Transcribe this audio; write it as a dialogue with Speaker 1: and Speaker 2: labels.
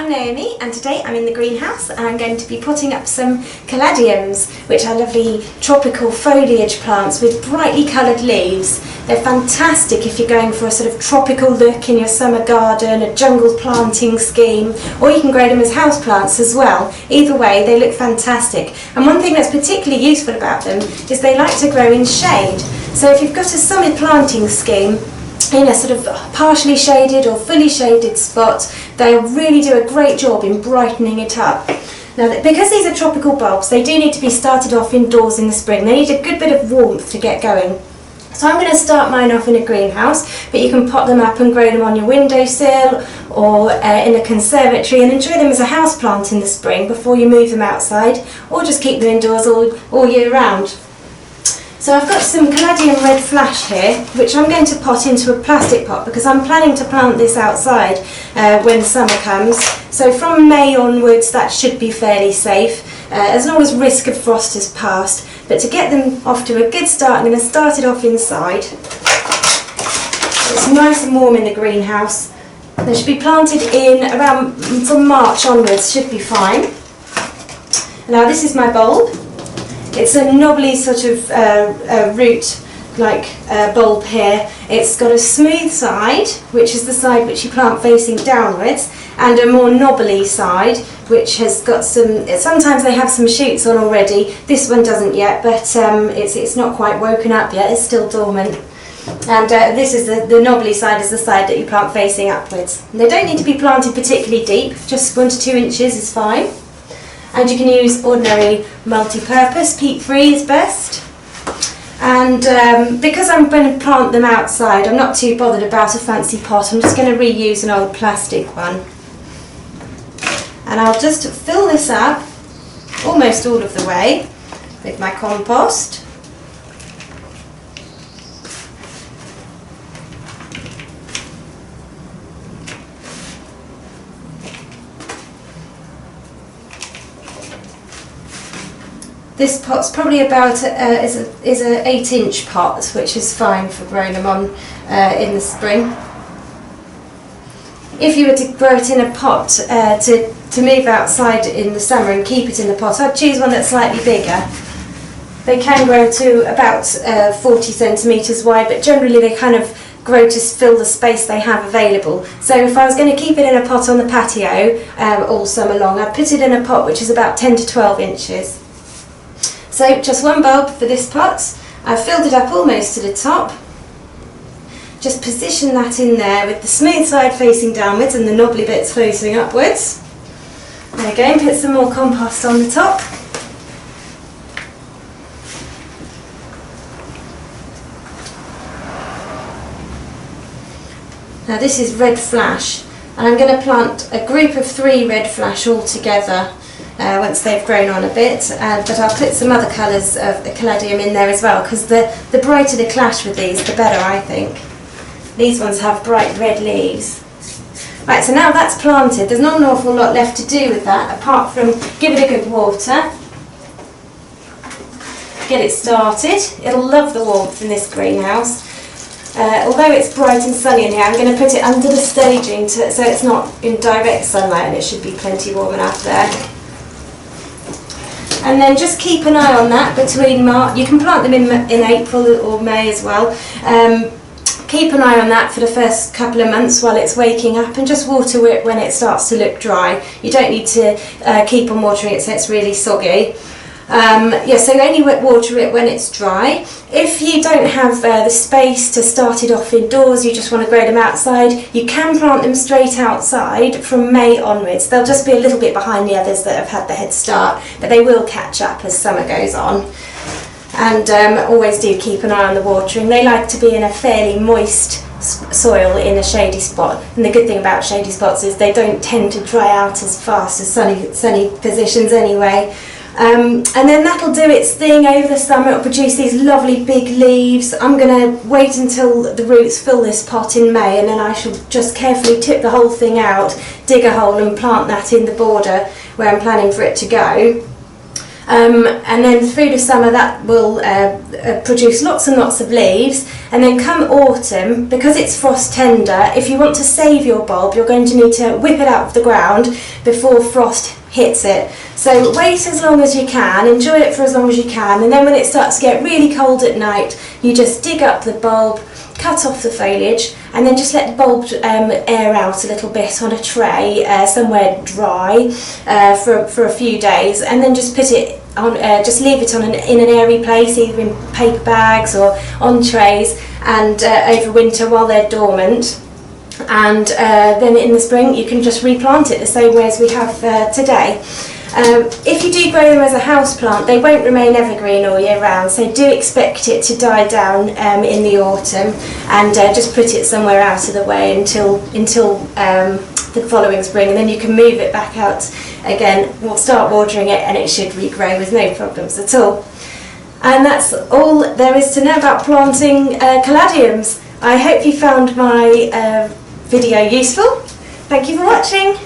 Speaker 1: I'm Naomi, and today I'm in the greenhouse and I'm going to be potting up some caladiums, which are lovely tropical foliage plants with brightly coloured leaves. They're fantastic if you're going for a sort of tropical look in your summer garden, a jungle planting scheme, or you can grow them as houseplants as well. Either way, they look fantastic. And one thing that's particularly useful about them is they like to grow in shade. So if you've got a summer planting scheme, in a sort of partially shaded or fully shaded spot, they'll really do a great job in brightening it up. Now, because these are tropical bulbs, they do need to be started off indoors in the spring. They need a good bit of warmth to get going. So I'm going to start mine off in a greenhouse, but you can pot them up and grow them on your windowsill or in a conservatory and enjoy them as a house plant in the spring before you move them outside, or just keep them indoors all year round. So I've got some Caladium red flash here, which I'm going to pot into a plastic pot because I'm planning to plant this outside when summer comes. So from May onwards that should be fairly safe, as long as risk of frost has passed. But to get them off to a good start, I'm going to start it off inside. It's nice and warm in the greenhouse. They should be planted in around from March onwards, should be fine. Now this is my bulb. It's a knobbly sort of root like bulb here. It's got a smooth side, which is the side which you plant facing downwards, and a more knobbly side which has got some, sometimes they have some shoots on already. This one doesn't yet, but it's not quite woken up yet, it's still dormant. And this is the knobbly side is the side that you plant facing upwards. And they don't need to be planted particularly deep, just 1 to 2 inches is fine. And you can use ordinary multi-purpose, peat-free is best. And because I'm going to plant them outside, I'm not too bothered about a fancy pot. I'm just going to reuse an old plastic one. And I'll just fill this up almost all of the way with my compost. This pot's probably about is a 8-inch pot, which is fine for growing them on in the spring. If you were to grow it in a pot to move outside in the summer and keep it in the pot, I'd choose one that's slightly bigger. They can grow to about 40 centimetres wide, but generally they kind of grow to fill the space they have available. So if I was going to keep it in a pot on the patio all summer long, I'd put it in a pot which is about 10 to 12 inches. So just one bulb for this pot. I've filled it up almost to the top. Just position that in there with the smooth side facing downwards and the knobbly bits facing upwards. And again, put some more compost on the top. Now this is red flash, and I'm going to plant a group of 3 red flash all together. Once they've grown on a bit, but I'll put some other colours of the Caladium in there as well, because the brighter the clash with these, the better, I think. These ones have bright red leaves. Right, so now that's planted, there's not an awful lot left to do with that, apart from give it a good water, get it started. It'll love the warmth in this greenhouse. Although it's bright and sunny in here, I'm going to put it under the staging so it's not in direct sunlight, and it should be plenty warm enough there. And then just keep an eye on that between March. You can plant them in April or May as well. Keep an eye on that for the first couple of months while it's waking up, and just water it when it starts to look dry. You don't need to keep on watering it so it's really soggy. Yeah, so only water it when it's dry. If you don't have the space to start it off indoors, you just want to grow them outside, you can plant them straight outside from May onwards. They'll just be a little bit behind the others that have had the head start, but they will catch up as summer goes on. And always do keep an eye on the watering. They like to be in a fairly moist soil in a shady spot, and the good thing about shady spots is they don't tend to dry out as fast as sunny positions anyway. And then that'll do its thing over the summer. It'll produce these lovely big leaves. I'm going to wait until the roots fill this pot in May, and then I shall just carefully tip the whole thing out, dig a hole and plant that in the border where I'm planning for it to go. and then through the summer that will produce lots and lots of leaves, and then come autumn, because it's frost tender, if you want to save your bulb you're going to need to whip it out of the ground before frost hits it. So wait as long as you can, enjoy it for as long as you can, and then when it starts to get really cold at night you just dig up the bulb, cut off the foliage, and then just let the bulb air out a little bit on a tray somewhere dry for a few days, and then just put it on, just leave it on in an airy place, either in paper bags or on trays, and over winter while they're dormant. And then in the spring you can just replant it the same way as we have today. If you do grow them as a house plant, they won't remain evergreen all year round, so do expect it to die down in the autumn, and just put it somewhere out of the way until the following spring, and then you can move it back out again. We'll start watering it and it should regrow with no problems at all. And that's all there is to know about planting caladiums. I hope you found my video useful. Thank you for watching.